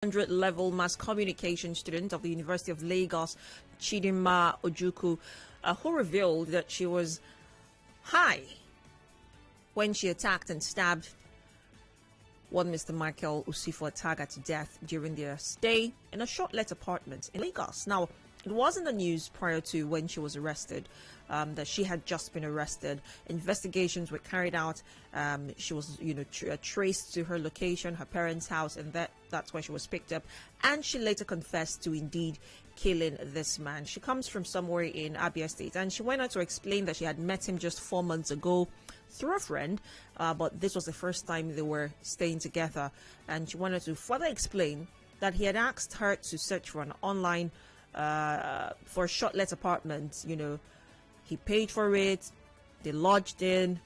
100-level mass communication student of the University of Lagos, Chidinma Ojukwu, who revealed that she was high when she attacked and stabbed one Mr. Michael Usifo-Ataga to death during their stay in a short-let apartment in Lagos. Now, it was in the news prior to when she was arrested, that she had just been arrested. Investigations were carried out. She was, traced to her location, her parents' house, and that's where she was picked up. And she later confessed to indeed killing this man. She comes from somewhere in Abia State, and she went on to explain that she had met him just 4 months ago through a friend, but this was the first time they were staying together. And she wanted to further explain that he had asked her to search for an online for a short-let apartment. He paid for it, they lodged in.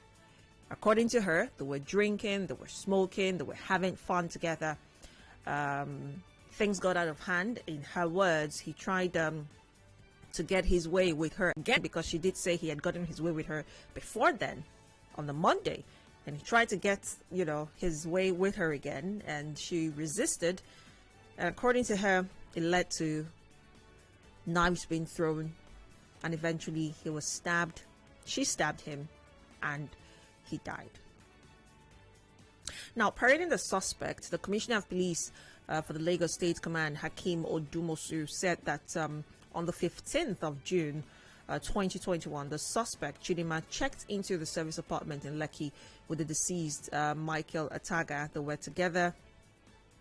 According to her, they were drinking, they were smoking, they were having fun together. Things got out of hand. In her words, he tried to get his way with her again, because she did say he had gotten his way with her before then on the Monday, and he tried to get his way with her again, and she resisted, and according to her, it led to knives being thrown, and eventually he was stabbed. She stabbed him, and he died. Now, parading the suspect, the Commissioner of Police for the Lagos State Command, Hakeem Odumosu, said that on the 15th of June 2021, the suspect, Chidinma, checked into the service apartment in Lekki with the deceased Michael Ataga. They were together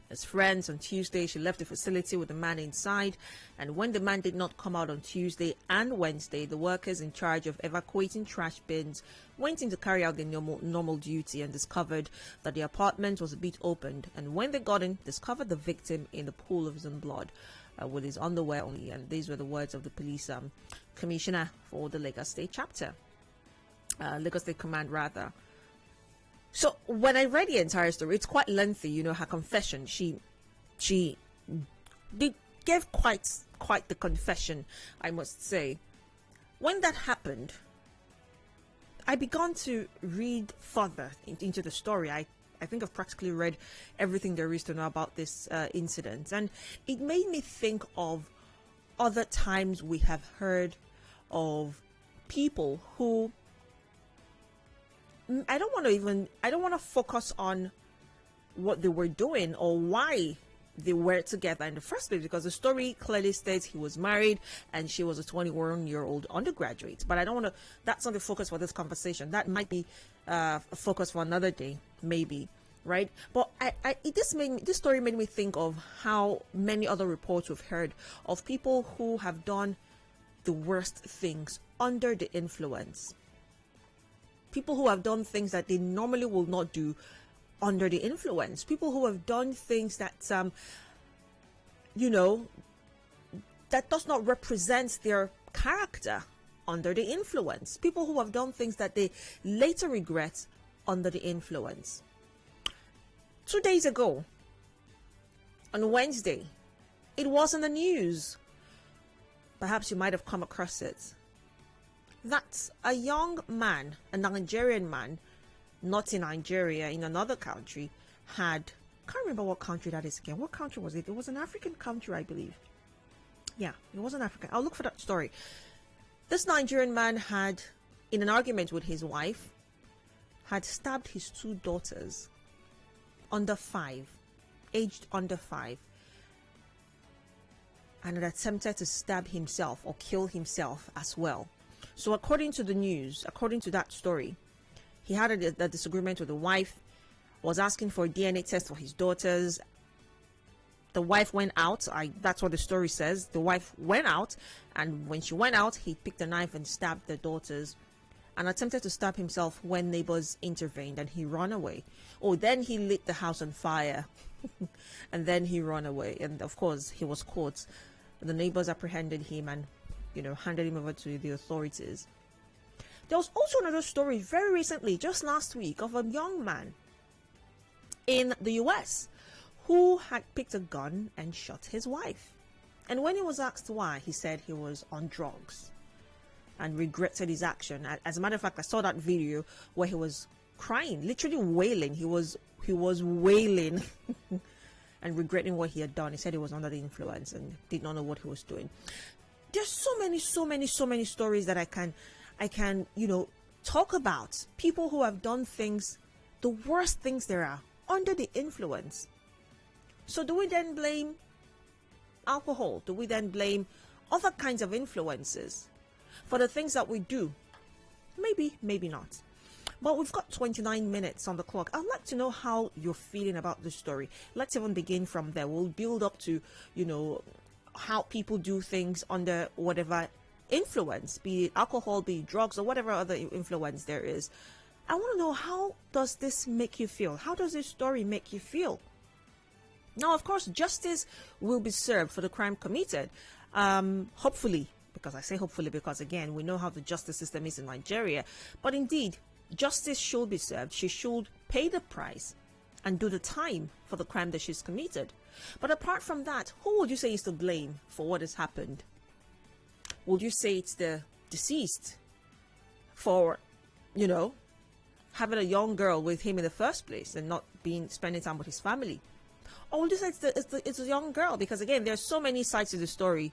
as friends. On Tuesday, she left the facility with the man inside, and when the man did not come out on Tuesday and Wednesday, the workers in charge of evacuating trash bins went in to carry out their normal duty and discovered that the apartment was a bit opened, and when they got in, discovered the victim in the pool of his own blood with his underwear only. And these were the words of the police commissioner for the Lagos State chapter, Lagos State Command rather. So when I read the entire story, it's quite lengthy. Her confession. She gave quite the confession, I must say. When that happened, I began to read further into the story. I think I've practically read everything there is to know about this incident, and it made me think of other times we have heard of people who, I don't want to focus on what they were doing or why they were together in the first place, because the story clearly states he was married and she was a 21-year-old undergraduate. But I don't want to, that's not the focus for this conversation. That might be a focus for another day, maybe, right? But this story made me think of how many other reports we've heard of people who have done the worst things under the influence. People who have done things that they normally will not do under the influence. People who have done things that, that does not represent their character under the influence. People who have done things that they later regret under the influence. 2 days ago, on Wednesday, it was in the news. Perhaps you might have come across it. That a young man, a Nigerian man, not in Nigeria, in another country, can't remember what country that is again. What country was it? It was an African country, I believe. Yeah, it was an African. I'll look for that story. This Nigerian man had, in an argument with his wife, had stabbed his 2 daughters, aged under 5, and had attempted to stab himself or kill himself as well. So according to the news, according to that story, he had a disagreement with the wife, was asking for a DNA test for his daughters. The wife went out. That's what the story says. The wife went out, and when she went out, he picked a knife and stabbed the daughters and attempted to stab himself when neighbors intervened, and he ran away. Oh, then he lit the house on fire and then he ran away. And of course, he was caught. The neighbors apprehended him and handed him over to the authorities. There was also another story very recently, just last week, of a young man in the US who had picked a gun and shot his wife. And when he was asked why, he said he was on drugs and regretted his action. As a matter of fact, I saw that video where he was crying, literally wailing. He was wailing and regretting what he had done. He said he was under the influence and did not know what he was doing. There's so many stories that I can, talk about. People who have done things, the worst things there are, under the influence. So do we then blame alcohol? Do we then blame other kinds of influences for the things that we do? Maybe, maybe not. But we've got 29 minutes on the clock. I'd like to know how you're feeling about this story. Let's even begin from there. We'll build up to, how people do things under whatever influence, be it alcohol, be it drugs, or whatever other influence there is. I want to know, how does this make you feel? How does this story make you feel? Now, of course, justice will be served for the crime committed. Hopefully, because I say hopefully because, again, we know how the justice system is in Nigeria. But indeed, justice should be served. She should pay the price and do the time for the crime that she's committed. But apart from that, who would you say is to blame for what has happened? Would you say it's the deceased for, having a young girl with him in the first place and not spending time with his family? Or would you say it's a young girl? Because again, there's so many sides to the story.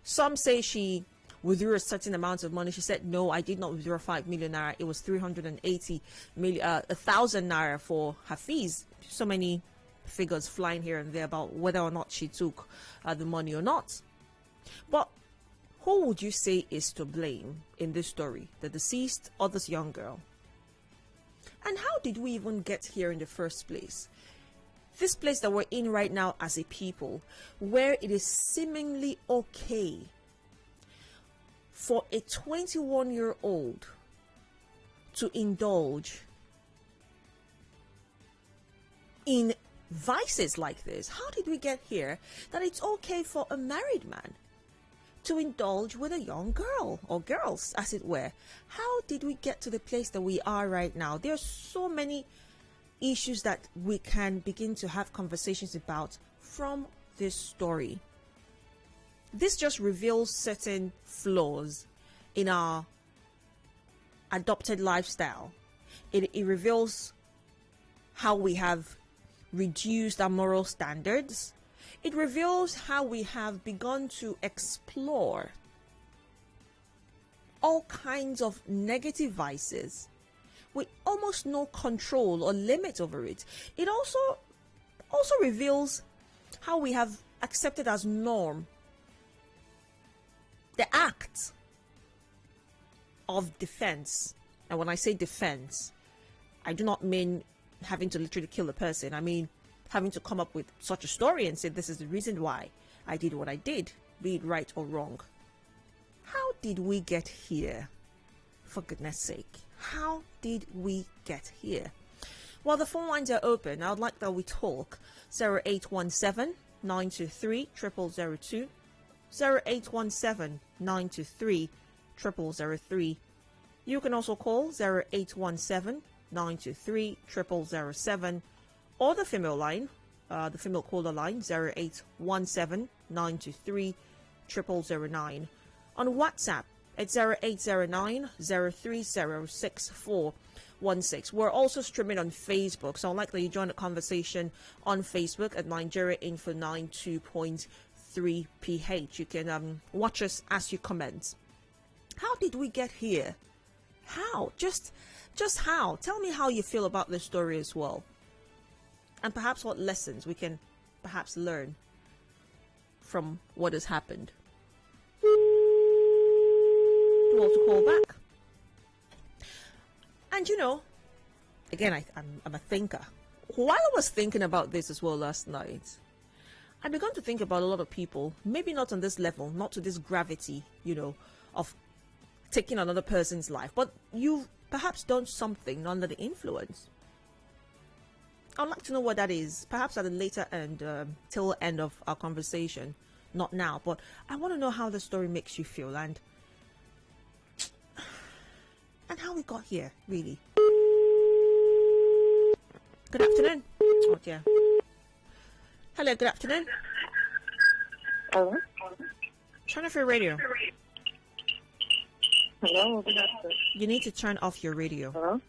Some say she withdrew a certain amount of money. She said, no, I did not withdraw 5 million naira. It was 1,000 naira for her fees. So many figures flying here and there about whether or not she took the money or not. But who would you say is to blame in this story? The deceased or this young girl? And how did we even get here in the first place? This place that we're in right now as a people, where it is seemingly okay for a 21-year-old to indulge in vices like this. How did we get here that it's okay for a married man to indulge with a young girl, or girls as it were? How did we get to the place that we are right now? There's so many issues that we can begin to have conversations about from this story. This just reveals certain flaws in our adopted lifestyle. It reveals how we have reduced our moral standards. It reveals how we have begun to explore all kinds of negative vices with almost no control or limit over it. It also reveals how we have accepted as norm the act of defense. And when I say defense, I do not mean having to literally kill a person. I mean having to come up with such a story and say, this is the reason why I did what I did, be it right or wrong. How did we get here? For goodness sake, how did we get here? Well, the phone lines are open. I would like that we talk. 0817 923 0002, 0817 923 0003. You can also call 0817 923 0007, or the female line, the female caller line, 0817 923 0009. On WhatsApp, it's 0809 0306416. We're also streaming on Facebook, so I'd like that you join the conversation on Facebook at Nigeria Info 92.3 PH. You can watch us as you comment. How did we get here? How? Just how? Tell me how you feel about this story as well. And perhaps what lessons we can perhaps learn from what has happened. Well, to call back. And again, I'm a thinker. While I was thinking about this as well last night, I began to think about a lot of people, maybe not on this level, not to this gravity, of taking another person's life, but you've perhaps done something under the influence. I'd like to know what that is, perhaps at a later and till end of our conversation. Not now, but I want to know how the story makes you feel and how we got here, really. Good afternoon. Oh dear. Hello, good afternoon. Hello? Turn off your radio. Hello, good afternoon. You need to turn off your radio. Hello?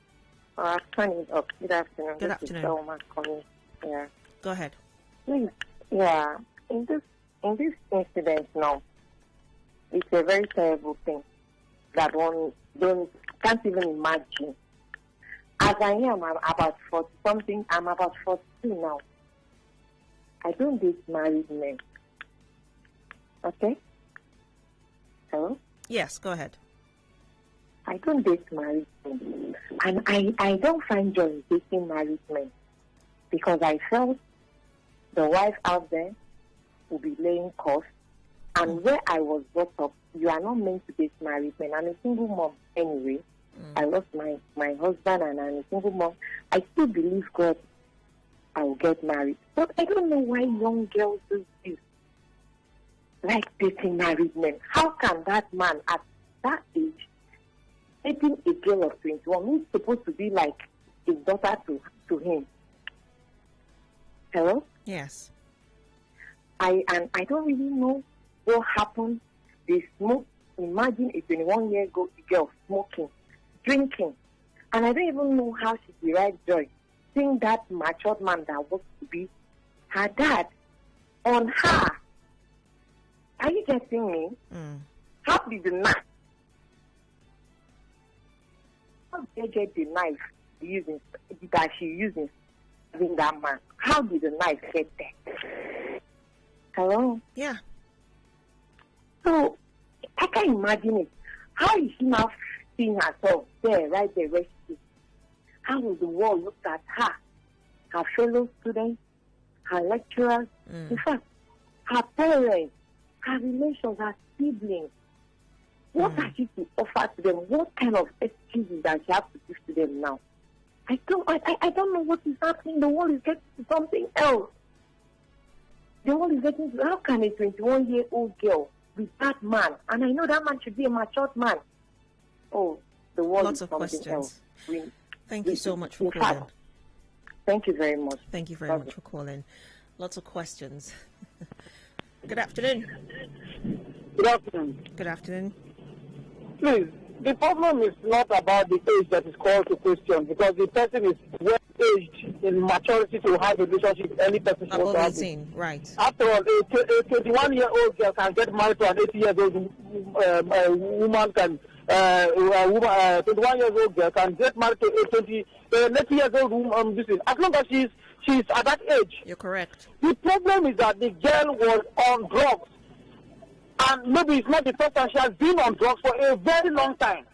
Turn it up. Good afternoon. Good This afternoon. Is Selma calling. Yeah. Go ahead. Please, yeah. In this incident now, it's a very terrible thing that one don't can't even imagine. As I am, I'm about 40 something. I'm about 42 now. I don't date married men. Okay? Hello? Yes, go ahead. I don't date married men. And I don't find joy in dating married men because I felt the wife out there will be laying costs. And where I was brought up, you are not meant to date married men. I'm a single mom anyway. I lost my husband and I'm a single mom. I still believe God I will get married. But I don't know why young girls do this. Like dating married men. How can that man at that age dating a girl of 21 who's supposed to be like his daughter to him? Hello? Yes. I don't really know what happened. They smoke. Imagine a 21-year-old girl smoking, drinking, and I don't even know how she derived joy seeing that matured man that was to be her dad on her. Are you getting me? How did the knife? How did they get the knife that she using in that man? How did the knife get there? Hello? Yeah. So I can imagine it. How is she now seeing herself there, right there, where she is? How will the world look at her fellow students, her lecturers, in fact, her parents, her relations, her siblings? What has she to offer to them? What kind of excuses does she have to give to them now? I don't know what is happening. The world is getting to something else. The world is getting to, how can a 21-year-old girl with that man, and I know that man should be a matured man. Oh, the world Lots is of something questions. else. Thank you so much for In calling. fact, thank you very much. Thank you very much for calling. Lots of questions. Good afternoon. Good afternoon. Good afternoon. Please, the problem is not about the age that is called to question because the person is well aged in maturity to have a relationship with any person. Above 18, right. After all, a 21-year-old girl can get married to an 80-year-old woman. Can a 21-year-old girl can get married to an 80-year-old woman. As long as she's at that age. You're correct. The problem is that the girl was on drugs. And maybe it's not the first time she has been on drugs for a very long time.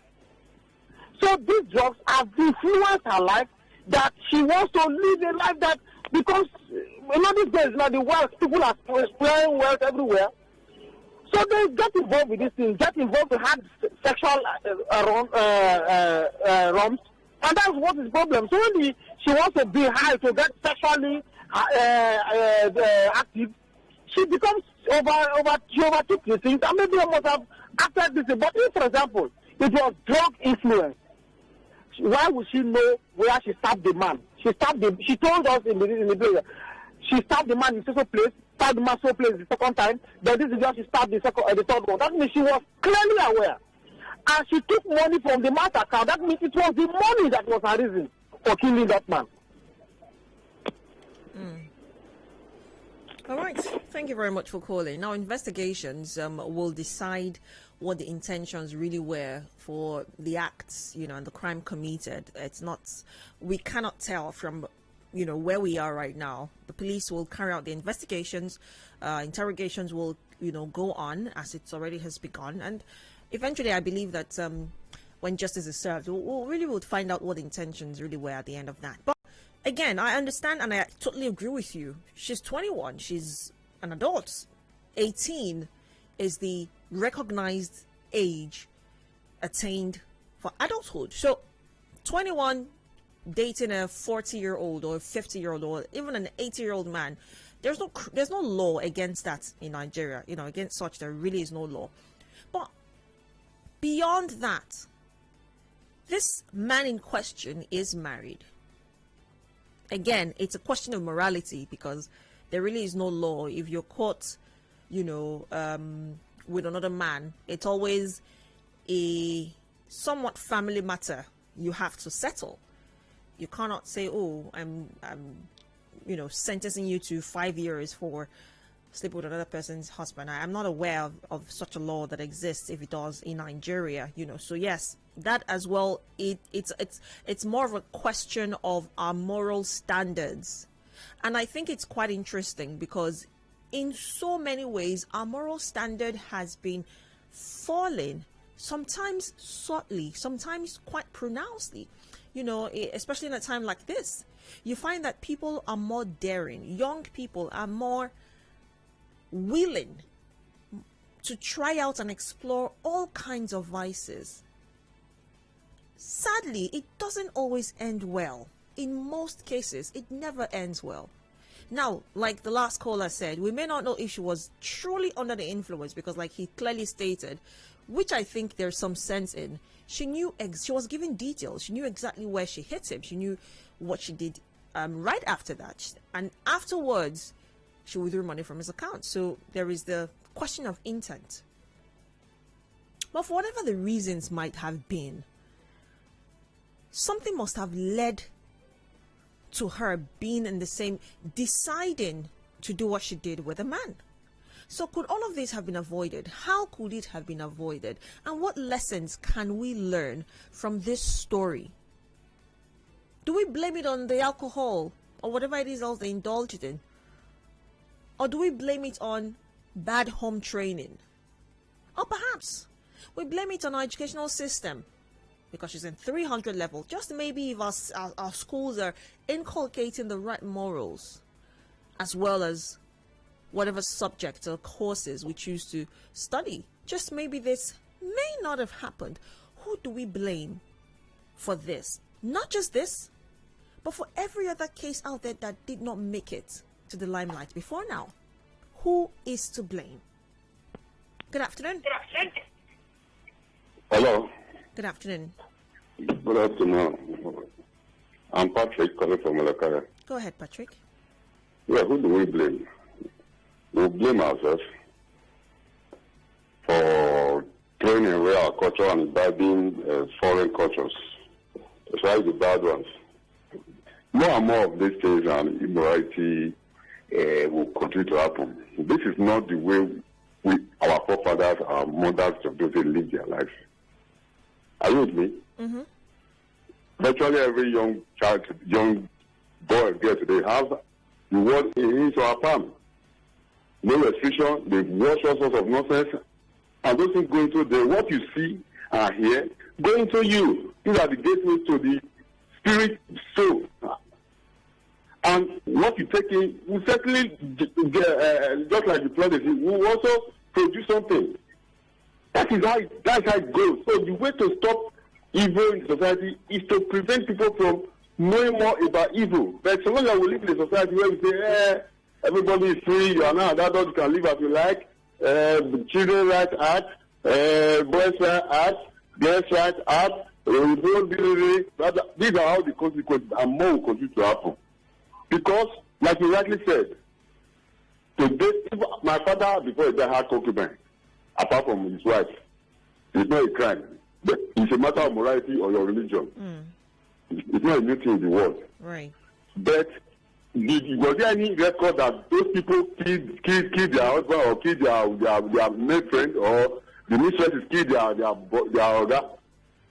So these drugs have influenced her life that she wants to live a life that, because these days now the wealth, people are spraying wealth everywhere. So they get involved with these things, get involved to have sexual wrongs. And that's what is the problem. So when she wants to be high to get sexually active, she becomes she overtook the things, and maybe I must have acted this. But if, for example, it was drug influence, why would she know where she stabbed the man? She told us in the place. She stabbed the man in social place, stabbed the man so place the second time, then this is where she stabbed the third one. That means she was clearly aware. And she took money from the man's account. That means it was the money that was her reason for killing that man. All right. Thank you very much for calling. Now, investigations will decide what the intentions really were for the acts, and the crime committed. We cannot tell from, where we are right now. The police will carry out the investigations. Interrogations will, go on as it already has begun. And eventually, I believe that when justice is served, we'll really find out what the intentions really were at the end of that. But again, I understand and I totally agree with you. She's 21. She's an adult. 18 is the recognized age attained for adulthood. So 21 dating a 40-year-old or a 50-year-old or even an 80-year-old man, there's no law against that in Nigeria. Against such, there really is no law. But beyond that, this man in question is married. Again, it's a question of morality because there really is no law. If you're caught, with another man, it's always a somewhat family matter you have to settle. You cannot say, "Oh, I'm sentencing you to 5 years for sleeping with another person's husband. I'm not aware of such a law that exists, if it does, in Nigeria. So yes, that as well. It's more of a question of our moral standards, and I think it's quite interesting because in so many ways our moral standard has been falling, sometimes subtly, sometimes quite pronouncedly. Especially in a time like this, you find that people are more daring. Young people are more willing to try out and explore all kinds of vices. Sadly, it doesn't always end well. In most cases, it never ends well. Now, like the last caller said, we may not know if she was truly under the influence, because like he clearly stated, which I think there's some sense in, she was given details. She knew exactly where she hit him. She knew what she did right after that. And afterwards, she withdrew money from his account. So there is the question of intent. But for whatever the reasons might have been, something must have led to her being in the same, deciding to do what she did with a man. So could all of this have been avoided? How could it have been avoided? And what lessons can we learn from this story? Do we blame it on the alcohol or whatever it is else they indulged in? Or do we blame it on bad home training? Or perhaps we blame it on our educational system because she's in 300 level. Just maybe if our schools are inculcating the right morals, as well as whatever subjects or courses we choose to study. Just maybe this may not have happened. Who do we blame for this? Not just this, but for every other case out there that did not make it to the limelight before now. Who is to blame? Good afternoon. Hello. Good afternoon. Good afternoon. I'm Patrick, calling from Malakara. Go ahead, Patrick. Yeah, who do we blame? We blame ourselves for throwing away our culture and imbibing foreign cultures, especially the bad ones. More and more of these things and immorality will continue to happen. This is not the way our forefathers, our mothers, lived their lives. Are you with me? Mm-hmm. Virtually every young boy and girl today has the word into our palm. No restriction, they watch all sorts of nonsense, and those things go into what you see and hear, go into you. These are the gateways to the spirit soul. And what you take in will certainly, just like the planet, will also produce something. That's how it goes. So the way to stop evil in society is to prevent people from knowing more about evil. But so long as we live in a society where we say, everybody is free, you are now an adult, you can live as you like, children's rights act, boys' rights act, girls' rights act, these are how the consequences, and more will continue to happen. Because, like you rightly said, today, my father, before he died, had concubine, apart from his wife. It's not a crime. But it's a matter of morality or your religion. It's not a new thing in the world. Right. But was there any record that those people killed their husband or killed their male friend, or the mistresses killed their other?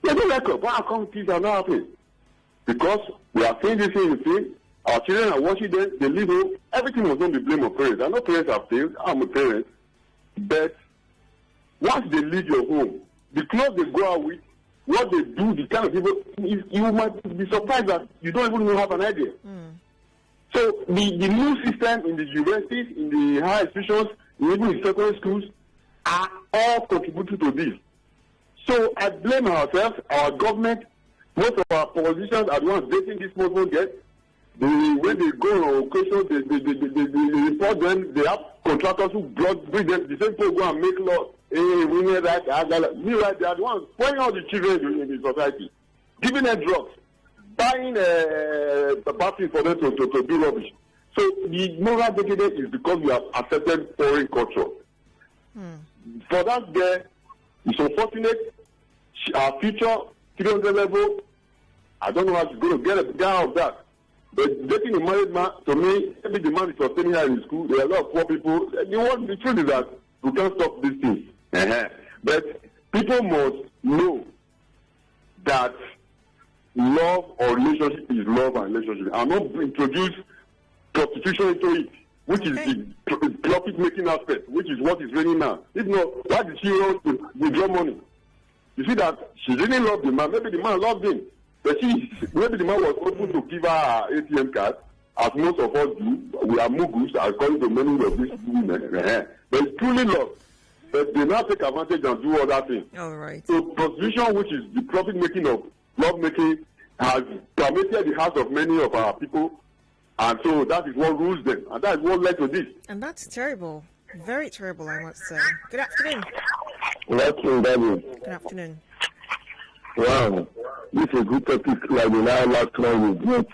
There's no record. But how come things are not happening? Because we are seeing this thing in the film. Our children are watching them. They leave home. Everything was on the blame of parents. I know parents have failed. I'm a parent. But once they leave your home, the clothes they go out with, what they do, the kind of people, you might be surprised that you don't even have an idea. So the new system in the universities, in the higher institutions, even in secondary schools, are all contributing to this. So I blame ourselves, our government. Most of our politicians are the ones dating this movement get. When they go on occasion, they report them. They have contractors who bring them. The same people go and make laws. Women rights, meanwhile, they are the ones pouring out the children in the society, giving them drugs, buying parties for them to do rubbish. So the moral decadence is because we have accepted foreign culture. For that girl, it's unfortunate. Our future 300 level, I don't know how she's going to get out of that. But dating a married man, to me, maybe the man is sustaining her in school. There are a lot of poor people. The truth is that we can't stop these things. But people must know that love or relationship is love and relationship. I'm not introduce prostitution into it, which is the profit-making aspect, which is what is raining now. If not, why did she want to withdraw money? You see that she didn't love the man. Maybe the man loved him. But maybe the man was open to give her an ATM card, as most of us do. We are mugus, according to many of these women. But it's truly love. But they now take advantage and do other things. All right. So prostitution, which is the profit-making of love-making, has permeated the hearts of many of our people. And so that is what rules them. And that is what led to this. And that's terrible. Very terrible, I must say. Good afternoon. Good afternoon, Daddy. Good afternoon. Wow, this is a good topic. Like the last one we get,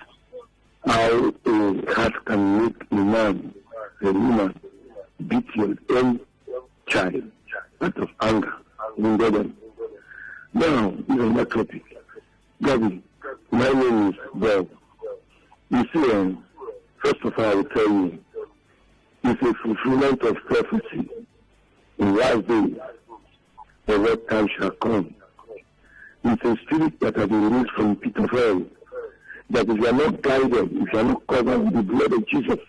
how a cat can make a man, a woman, beat your own child out of anger in them. Now, this is my topic. Gabby, my name is Bob. You see, first of all, I will tell you, it's a fulfillment of prophecy. In last days, the right time shall come. It's a spirit that has been released from the pit of hell. That if you are not guided, if you are not covered with the blood of Jesus,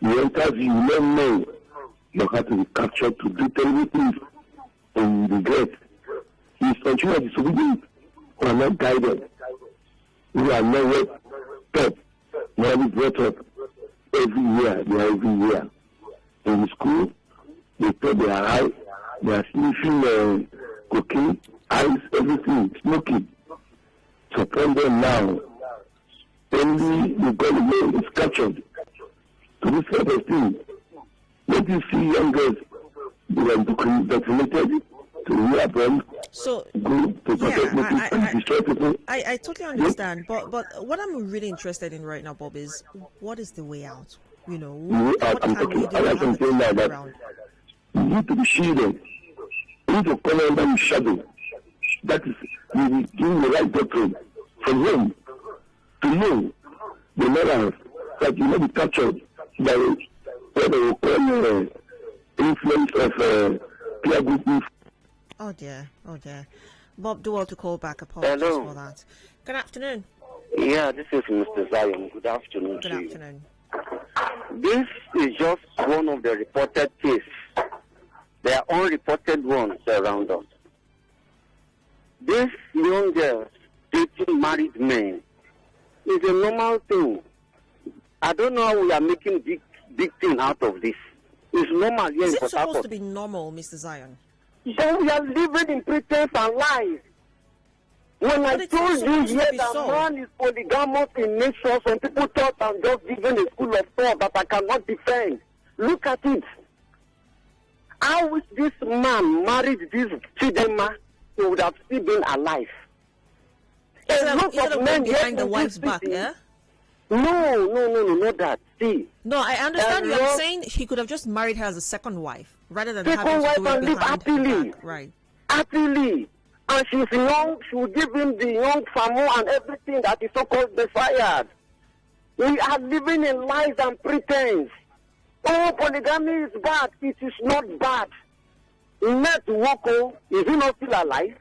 you enter, you don't know your heart will be captured to do terrible things and regret. It's continually disobedient. We are not guided. We are not well taught. We are brought up every year. They are every year. In the school, they thought they are high. They are sniffing cocaine. Eyes, everything, smoking. So upon them now, only the God is captured to this sort of thing. When you see young girls, they are vaccinated to hear them, so go to protect people and destroy people. I totally understand, but what I'm really interested in right now, Bob, is what is the way out? You know, what can we do? That you need to be shielded. You need to come under the shadow. That is, you will give the right doctrine from home to know the morals that you will be captured by what they will call influence of peer group. Oh dear. Bob, do well to call back. Apologies for that. Good afternoon. Yeah, this is Mr. Zion. Good afternoon. Good afternoon. This is just one of the reported cases. There are unreported ones around us. These young girls dating married men is a normal thing. I don't know how we are making big thing out of this. It's normal here in Is Port it supposed Harcourt. to be normal, Mr. Zion? So we are living in pretense and lies. When But I it's told not you supposed to here be that so. man is polygamous in nature, some people thought I'm just giving a school of thought that I cannot defend. Look at it. I wish this man married this Chidema, he would have still been alive. Instead of going behind the wife's back, yeah? No, not that. See. No, I understand you. Hello? I'm saying he could have just married her as a second wife rather than Second having to wife do it and live behind her happily. back. Right. Happily. And she's young, she will give him the young family and everything that is so-called desired. We are living in lies and pretense. Oh, polygamy is bad. It is not bad. Net Woko, is he not still alive?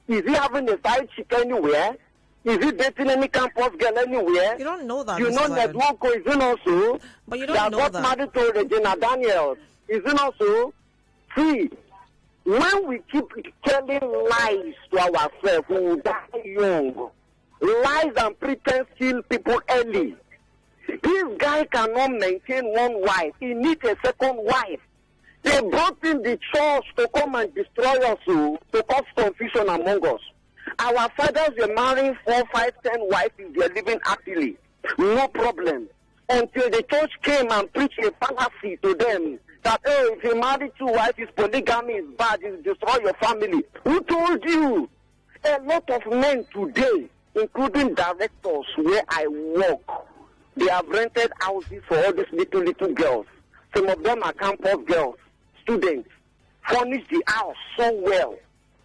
Is he having a side chick anywhere? Is he dating any campus girl anywhere? You don't know that. You Mr. know Zion. Net Woko, is he not so? But you They don't know got that. married to Regina Daniels. Is it not so? See, when we keep telling lies to ourselves, we will die young. Lies and pretense kill people early. This guy cannot maintain one wife. He needs a second wife. They brought in the church to come and destroy us, to cause confusion among us. Our fathers were marrying 4, 5, 10 wives. They are living happily. No problem. Until the church came and preached a fallacy to them that, oh, if you marry 2 wives, polygamy is bad, it will destroy your family. Who told you? A lot of men today, including directors where I work, they have rented houses for all these little girls. Some of them are campus girls, students, furnish the house so well,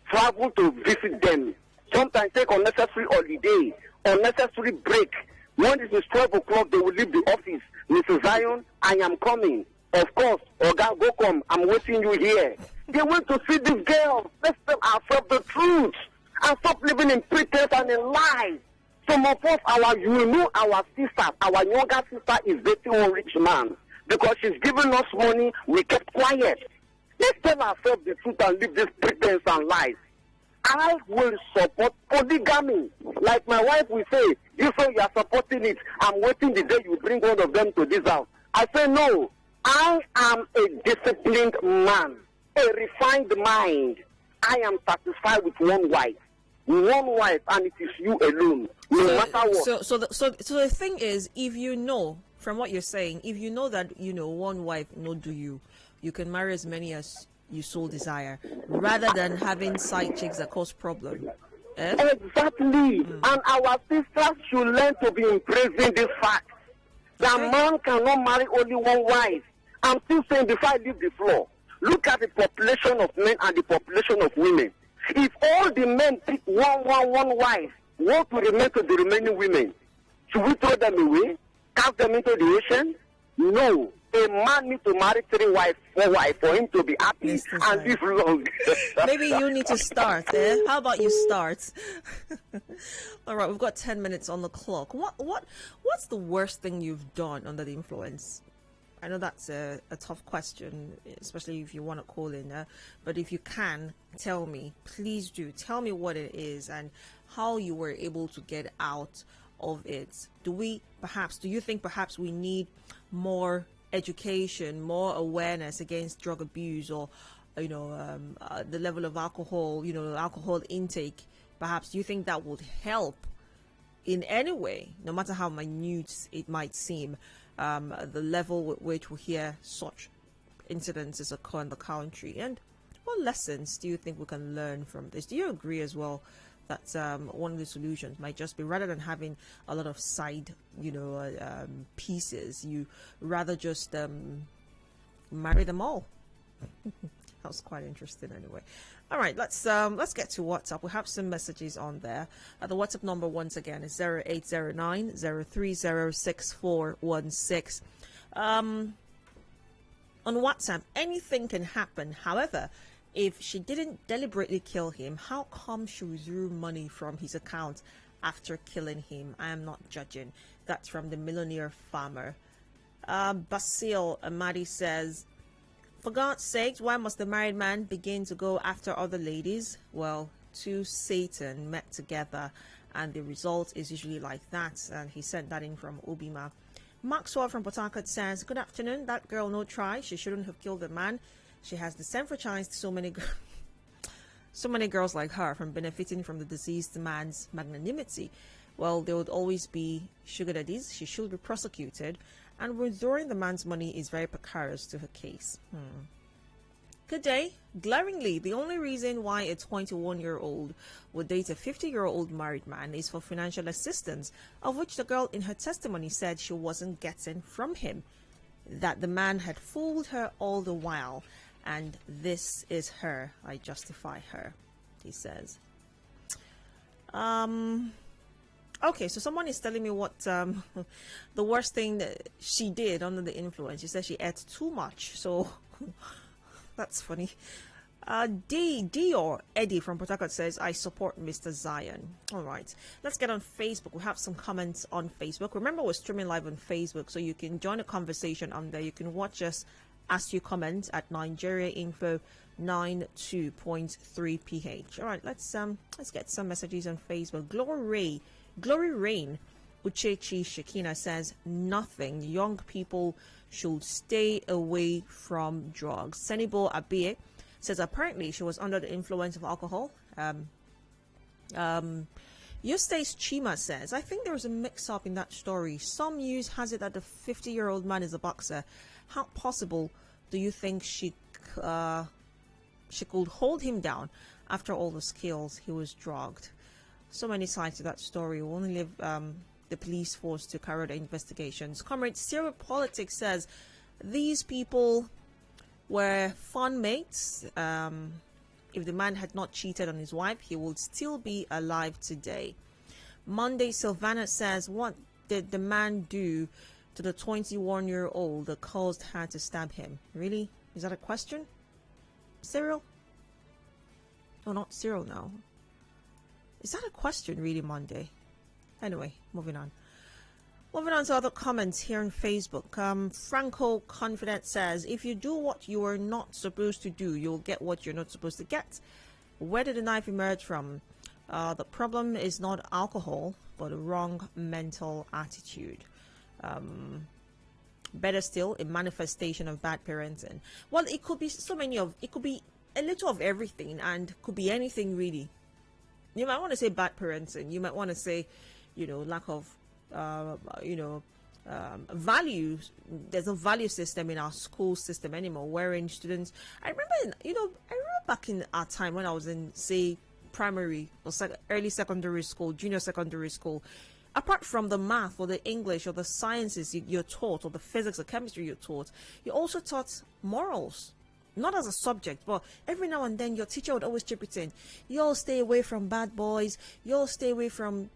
travel to visit them, sometimes take unnecessary holiday, unnecessary break, When it is 12 o'clock, they will leave the office. Mrs. Zion, I am coming. Of course, Oga, go come. I'm waiting you here. They went to see this girl. Let's tell ourselves the truth and stop living in pretense and in lies. Some of us, you know, our sister, our younger sister is dating a rich man because she's giving us money. We kept quiet. Let's tell ourselves the truth and leave this pretense and lies. I will support polygamy. Like my wife will say, you say you are supporting it. I'm waiting the day you bring one of them to this house. I say no. I am a disciplined man, a refined mind. I am satisfied with one wife, and it is you alone, no matter what. So the thing is, if you know, from what you're saying, if you know that, you know, one wife no do you can marry as many as you so desire, rather than having side chicks that cause problem. Eh? Exactly. And our sisters should learn to be embracing this fact. That man cannot marry only one wife. I'm still saying before I leave the floor, look at the population of men and the population of women. If all the men pick one wife, what will remain to the remaining women? Should we throw them away? Cast them into the ocean? No. A man needs to marry 3 wives, 4 wives for him to be happy and live long. Maybe you need to start. How about you start? All right, we've got 10 minutes on the clock. What's the worst thing you've done under the influence? I know that's a tough question, especially if you want to call in, but if you can, tell me. Please do. Tell me what it is and how you were able to get out of it. Do you think perhaps we need more education, more awareness against drug abuse, or, you know, the level of alcohol, you know, alcohol intake? Perhaps do you think that would help in any way, no matter how minute it might seem? The level with which we hear such incidences occur in the country, and what lessons do you think we can learn from this? Do you agree as well that one of the solutions might just be, rather than having a lot of side, you know, pieces, you rather just marry them all? That was quite interesting anyway. All right, let's get to WhatsApp. We have some messages on there. The WhatsApp number once again is 0809-030-6416. On WhatsApp, anything can happen. However, if she didn't deliberately kill him, how come she withdrew money from his account after killing him? I am not judging. That's from the millionaire farmer. Basil Amadi says, for God's sake, why must the married man begin to go after other ladies? Well, 2 Satan met together, and the result is usually like that. And he sent that in from Obima. Maxwell from Port Harcourt says, good afternoon. That girl no try. She shouldn't have killed the man. She has disenfranchised so many girls like her from benefiting from the deceased man's magnanimity. Well, there would always be sugar daddies. She should be prosecuted. And withdrawing the man's money is very precarious to her case. Good day. Glaringly, the only reason why a 21-year-old would date a 50-year-old married man is for financial assistance, of which the girl in her testimony said she wasn't getting from him, that the man had fooled her all the while, and this is her. I justify her, he says. Okay, so someone is telling me what the worst thing that she did under the influence. She said she ate too much, so that's funny. Dior Eddie from Port Harcourt says, I support Mr. Zion. All right, let's get on Facebook. We have some comments on Facebook. Remember, we're streaming live on Facebook, so you can join the conversation on there. You can watch us as you comment at Nigeria Info 92.3 PH. All right, let's get some messages on Facebook. Glory Rain Uchechi Shekina says, nothing. Young people should stay away from drugs. Senibo Abie says, apparently she was under the influence of alcohol. Eustace Chima says, I think there was a mix-up in that story. Some news has it that the 50-year-old man is a boxer. How possible do you think she could hold him down after all the skills? He was drugged. So many sides to that story. We'll only leave the police force to carry the investigations. Comrade Zero Politics says, these people were fun mates. If the man had not cheated on his wife, he would still be alive today. Monday Sylvana says, what did the man do to the 21-year-old that caused her to stab him? Really? Is that a question? Cyril? No, not Cyril now. Is that a question, really, Monday? Anyway, moving on. Moving on to other comments here on Facebook. Franco Confident says, if you do what you are not supposed to do, you'll get what you're not supposed to get. Where did the knife emerge from? The problem is not alcohol, but a wrong mental attitude. Better still, a manifestation of bad parenting. Well, it could be it could be a little of everything, and could be anything really. You might want to say bad parenting. You might want to say, lack of, values. There's a value system in our school system anymore, wherein students. I remember back in our time when I was in, say, primary or early secondary school, junior secondary school. Apart from the math or the English or the sciences you're taught, or the physics or chemistry you're taught, you're also taught morals. Not as a subject, but every now and then your teacher would always chip it in. You'll stay away from bad boys. You'll stay away from,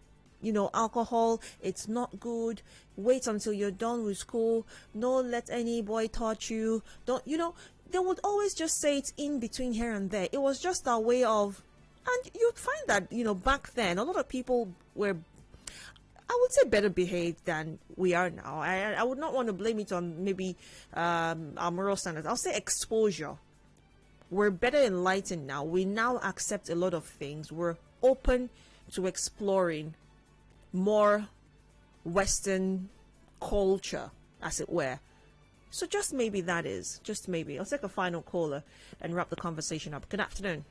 alcohol. It's not good. Wait until you're done with school. Don't let any boy touch you. They would always just say it in between here and there. It was just a way of, and you'd find that, back then, a lot of people were, I would say, better behaved than we are now. I would not want to blame it on maybe our moral standards. I'll say exposure. We're better enlightened now. We now accept a lot of things. We're open to exploring more Western culture, as it were. So just maybe that is. Just maybe. I'll take a final caller and wrap the conversation up. Good afternoon.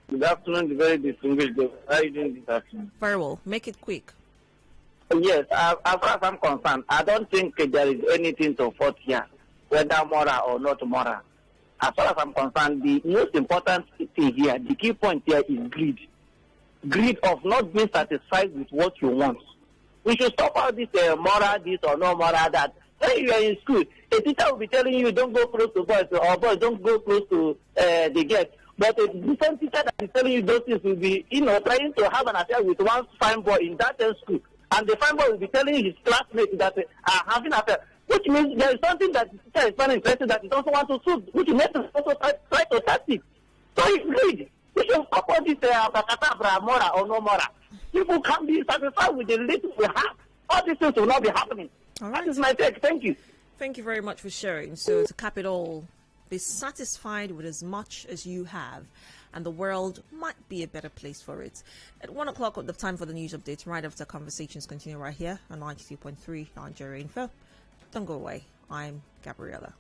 Good afternoon, very distinguished. How are you doing this afternoon? Very well. Make it quick. Yes, as far as I'm concerned, I don't think there is anything to fault here, whether moral or not moral. As far as I'm concerned, the most important thing here, the key point here is greed. Greed of not being satisfied with what you want. We should stop all this moral, this or no moral, that. When you are in school, a teacher will be telling you don't go close to boys, or boys don't go close to the girls. But a different teacher that is telling you those things will be, trying to have an affair with one fine boy in that school. And the fine boy will be telling his classmates that they are having an affair. Which means there is something that the teacher is very interested that he doesn't want to suit, which makes him also try to touch it. So it's greed. We should stop all this moral or no moral. People can be satisfied with the little we have. All these things will not be happening. All right. That is my take. Thank you. Thank you very much for sharing. So to cap it all, be satisfied with as much as you have, and the world might be a better place for it. At 1 o'clock, the time for the news update, right after conversations continue right here on 92.3 Nigeria Info. Don't go away. I'm Gabriella.